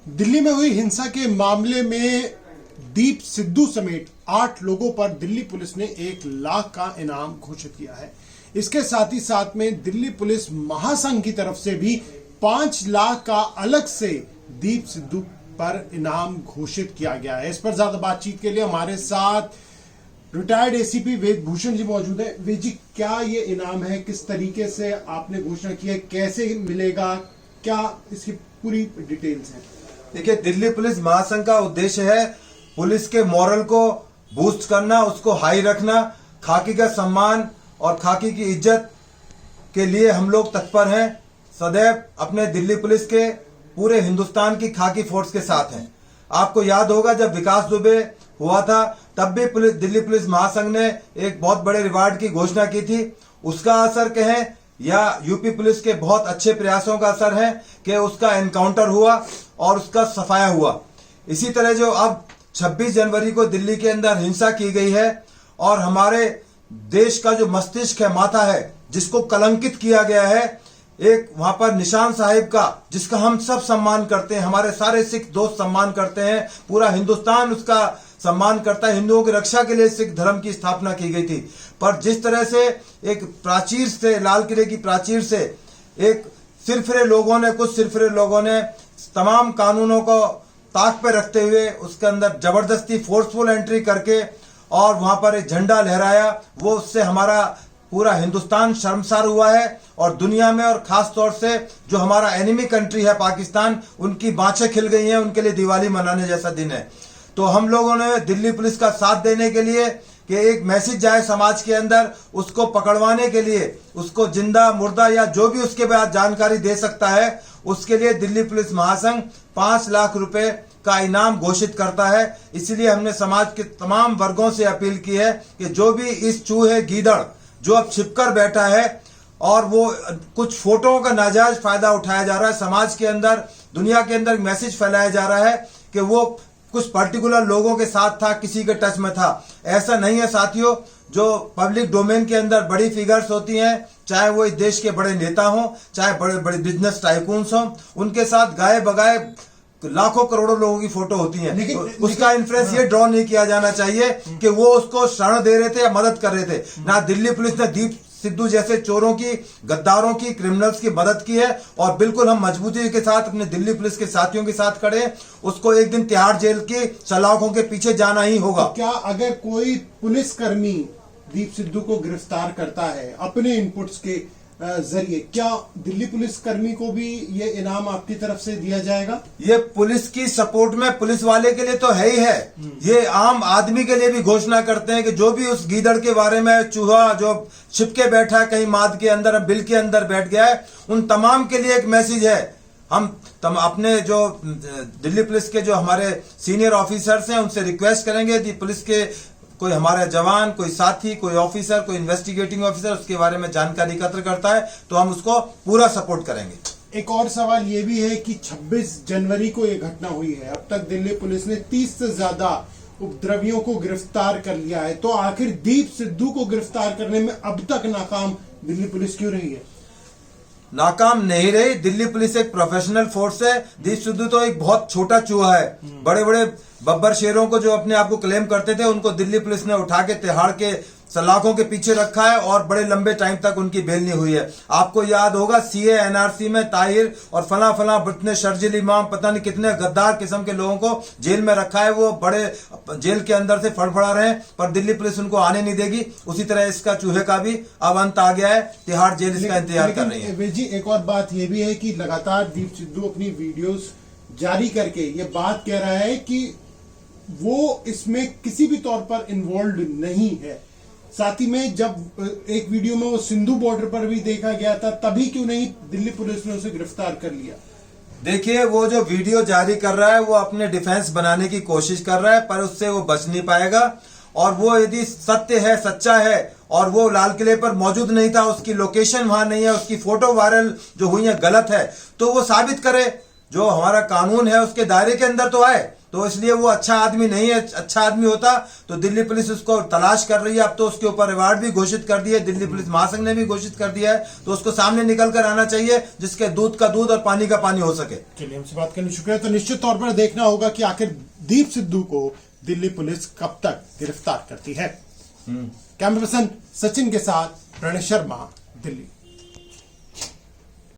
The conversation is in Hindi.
दिल्ली में हुई हिंसा के मामले में दीप सिद्धू समेत 8 लोगों पर दिल्ली पुलिस ने 1 लाख का इनाम घोषित किया है। इसके साथ ही साथ में दिल्ली पुलिस महासंघ की तरफ से भी 5 लाख का अलग से दीप सिद्धू पर इनाम घोषित किया गया है। इस पर ज्यादा बातचीत के लिए हमारे साथ रिटायर्ड एसीपी वेद भूषण जी मौजूद है। वेद जी, क्या ये इनाम है, किस तरीके से आपने घोषणा की है, कैसे मिलेगा, क्या इसकी पूरी डिटेल्स है? देखिए, दिल्ली पुलिस महासंघ का उद्देश्य है पुलिस के मॉरल को बूस्ट करना, उसको हाई रखना। खाकी का सम्मान और खाकी की इज्जत के लिए हम लोग तत्पर हैं। सदैव अपने दिल्ली पुलिस के पूरे हिंदुस्तान की खाकी फोर्स के साथ हैं। आपको याद होगा जब विकास दुबे हुआ था तब भी दिल्ली पुलिस महासंघ ने एक बहुत बड़े रिवार्ड की घोषणा की थी। उसका असर कहें या यूपी पुलिस के बहुत अच्छे प्रयासों का असर है कि उसका एनकाउंटर हुआ और उसका सफाया हुआ। इसी तरह जो अब 26 जनवरी को दिल्ली के अंदर हिंसा की गई है और हमारे देश का जो मस्तिष्क है, माथा है, जिसको कलंकित किया गया है, एक वहां पर निशान साहिब का, जिसका हम सब सम्मान करते हैं, हमारे सारे सिख दोस्त सम्मान करते हैं, पूरा हिंदुस्तान उसका सम्मान करता है। हिंदुओं की रक्षा के लिए सिख धर्म की स्थापना की गई थी। पर जिस तरह से एक प्राचीर से, लाल किले की प्राचीर से एक सिरफिरे लोगों ने, कुछ सिरफिरे लोगों ने तमाम कानूनों को ताक पे रखते हुए उसके अंदर जबरदस्ती फोर्सफुल एंट्री करके और वहां पर एक झंडा लहराया, वो उससे हमारा पूरा हिंदुस्तान शर्मसार हुआ है। और दुनिया में और खास तौर से जो हमारा एनिमी कंट्री है पाकिस्तान, उनकी बाँछें खिल गई हैं। उनके लिए दिवाली मनाने जैसा दिन है। तो हम लोगों ने दिल्ली पुलिस का साथ देने के लिए कि एक मैसेज जाए समाज के अंदर, उसको पकड़वाने के लिए, उसको जिंदा मुर्दा या जो भी उसके बाद जानकारी दे सकता है, उसके लिए दिल्ली पुलिस महासंघ 5 लाख रुपए का इनाम घोषित करता है। इसलिए हमने समाज के तमाम वर्गों से अपील की है कि जो भी इस चूहे गीदड़ जो अब छिपकर बैठा है और वो कुछ फोटोओं का नाजायज फायदा उठाया जा रहा है, समाज के अंदर, दुनिया के अंदर मैसेज फैलाया जा रहा है कि वो कुछ पर्टिकुलर लोगों के साथ था, किसी के टच में था। ऐसा नहीं है साथियों। जो पब्लिक डोमेन के अंदर बड़ी फिगर्स होती हैं, चाहे वो इस देश के बड़े नेता हों, चाहे बड़े बड़े बिजनेस टाइकून्स हों, उनके साथ गाए बगाए लाखों करोड़ों लोगों की फोटो होती है। लेकिन उसका इन्फ्लुएंस ये ड्रॉ नहीं किया जाना चाहिए कि वो उसको शरण दे रहे थे या मदद कर रहे थे। ना दिल्ली पुलिस ने दीप सिद्धू जैसे चोरों की, गद्दारों की, क्रिमिनल्स की मदद की है। और बिल्कुल हम मजबूती के साथ अपने दिल्ली पुलिस के साथियों के साथ खड़े हैं। उसको एक दिन तिहाड़ जेल की सलाखों के पीछे जाना ही होगा। तो क्या अगर कोई पुलिसकर्मी दीप सिद्धू को गिरफ्तार करता है अपने इनपुट्स के जरिए, क्या दिल्ली पुलिस कर्मी को भी ये इनाम आपकी तरफ से दिया जाएगा? ये पुलिस की सपोर्ट में पुलिस वाले के लिए तो है ही है। ये आम आदमी के लिए भी घोषणा करते हैं कि जो भी उस गीदड़ के बारे में, चूहा जो छिपके बैठा है कहीं माद के अंदर, बिल के अंदर बैठ गया है, उन तमाम के लिए एक मैसेज है। हम अपने जो दिल्ली पुलिस के जो हमारे सीनियर ऑफिसर्स हैं उनसे रिक्वेस्ट करेंगे कि पुलिस के कोई हमारा जवान, कोई साथी, कोई ऑफिसर, कोई इन्वेस्टिगेटिंग ऑफिसर उसके बारे में जानकारी एकत्र करता है तो हम उसको पूरा सपोर्ट करेंगे। एक और सवाल ये भी है कि 26 जनवरी को ये घटना हुई है। अब तक दिल्ली पुलिस ने 30 से ज्यादा उपद्रवियों को गिरफ्तार कर लिया है। तो आखिर दीप सिद्धू को गिरफ्तार करने में अब तक नाकाम दिल्ली पुलिस क्यों रही है? नाकाम नहीं रही। दिल्ली पुलिस एक प्रोफेशनल फोर्स है। दीप सिद्धू तो एक बहुत छोटा चूहा है। बड़े बड़े बब्बर शेरों को जो अपने आप को क्लेम करते थे, उनको दिल्ली पुलिस ने उठा के तिहाड़ के सलाखों के पीछे रखा है और बड़े लंबे टाइम तक उनकी बेल नहीं हुई है। आपको याद होगा सीए एनआरसी में ताहिर और फला फला इतने शर्जिल इमाम, पता नहीं कितने गद्दार किस्म के लोगों को जेल में रखा है। वो बड़े जेल के अंदर से फड़फड़ा रहे हैं पर दिल्ली पुलिस उनको आने नहीं देगी। उसी तरह इसका चूहे का भी अब अंत आ गया है। तिहाड़ जेल इसका इंतजार कर रही है। जी, एक और बात यह भी है कि लगातार दीप सिद्धू अपनी वीडियोस जारी करके ये बात कह रहा है कि वो इसमें किसी भी तौर पर इन्वॉल्व नहीं है। साथ ही में जब एक वीडियो में वो सिंधु बॉर्डर पर भी देखा गया था, तभी क्यों नहीं दिल्ली पुलिस ने उसे गिरफ्तार कर लिया? देखिए, वो जो वीडियो जारी कर रहा है वो अपने डिफेंस बनाने की कोशिश कर रहा है पर उससे वो बच नहीं पाएगा। और वो यदि सत्य है, सच्चा है और वो लाल किले पर मौजूद नहीं था, उसकी लोकेशन वहां नहीं है, उसकी फोटो वायरल जो हुई है गलत है, तो वो साबित करे। जो हमारा कानून है उसके दायरे के अंदर तो आए। तो इसलिए वो अच्छा आदमी नहीं है। अच्छा आदमी होता तो दिल्ली पुलिस उसको तलाश कर रही है। अब तो उसके ऊपर रिवार्ड भी घोषित कर दिया है, दिल्ली पुलिस महासंघ ने भी घोषित कर दिया है। तो उसको सामने निकल कर आना चाहिए, जिसके दूध का दूध और पानी का पानी हो सके। चलिए, हमसे बात करने शुक्रिया। तो निश्चित तौर पर देखना होगा कि आखिर दीप सिद्धू को दिल्ली पुलिस कब तक गिरफ्तार करती है। कैमरा पर्सन सचिन के साथ प्रणय शर्मा, दिल्ली।